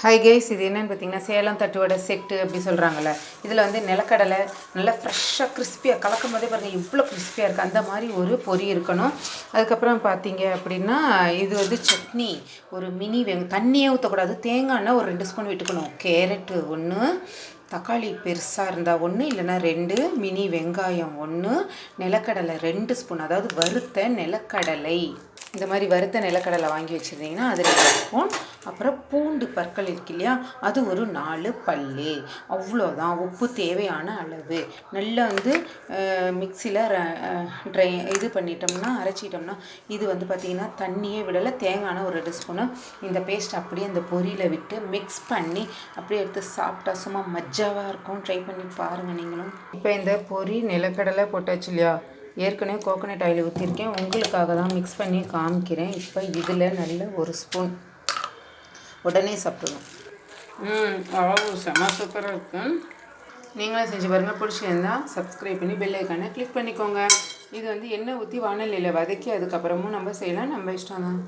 Hi guys, இது என்னென்னு பார்த்தீங்கன்னா சேலம் தட்டுவடை செட்டு அப்படி சொல்கிறாங்கல்ல. இதில் வந்து நிலக்கடலை நல்லா ஃப்ரெஷ்ஷாக கிறிஸ்பியாக கலக்கும் போதே பாருங்கள் இவ்வளோ கிறிஸ்பியாக இருக்குது. அந்த மாதிரி ஒரு பொரி இருக்கணும். அதுக்கப்புறம் பார்த்தீங்க அப்படின்னா இது வந்து சட்னி, ஒரு மினி தண்ணியே ஊற்றக்கூடாது, தேங்காய் எண்ணெய் ஒரு 2 ஸ்பூன் விட்டுக்கணும். கேரட்டு 1, தக்காளி பெருசாக இருந்தால் 1 இல்லைன்னா 2, மினி வெங்காயம் 1, நிலக்கடலை 2 ஸ்பூன், அதாவது வறுத்த நிலக்கடலை. இந்த மாதிரி வறுத்த நிலக்கடலை வாங்கி வச்சுருந்தீங்கன்னா அது 2 ஸ்பூன். அப்புறம் பூண்டு பற்கள் இருக்கு இல்லையா, அது ஒரு 4 பல்லு. அவ்வளோதான். உப்பு தேவையான அளவு. நல்லா வந்து மிக்சியில் இது பண்ணிட்டோம்னா அரைச்சிட்டோம்னா இது வந்து பார்த்திங்கன்னா தண்ணியே விடலை, தேங்காய் ஒரு 2 ஸ்பூனு. இந்த பேஸ்ட் அப்படியே அந்த பொரியில் விட்டு மிக்ஸ் பண்ணி அப்படியே எடுத்து சாப்பிட்டா சும்மா மஜ்ஜாவாக இருக்கும். ட்ரை பண்ணி பாருங்கள் நீங்களும். இப்போ இந்த பொரி நிலக்கடலை போட்டாச்சு இல்லையா, ஏற்கனவே கோகோனட் ஆயில் ஊற்றிருக்கேன், உங்களுக்காக தான் மிக்ஸ் பண்ணி காமிக்கிறேன். இப்போ இதில் நல்ல 1 ஸ்பூன் உடனே சாப்பிடணும். அவ்வளோ செம்ம சூப்பராக இருக்கும். நீங்களும் செஞ்சு பாருங்கள். பிடிச்சிருந்தா சப்ஸ்கிரைப் பண்ணி பெல் ஐக்கானை கிளிக் பண்ணிக்கோங்க. இது வந்து எண்ணெய் ஊற்றி வானலியில் வதக்கி அதுக்கப்புறமும் நம்ம செய்யலாம், நம்ம இஷ்டம் தான்.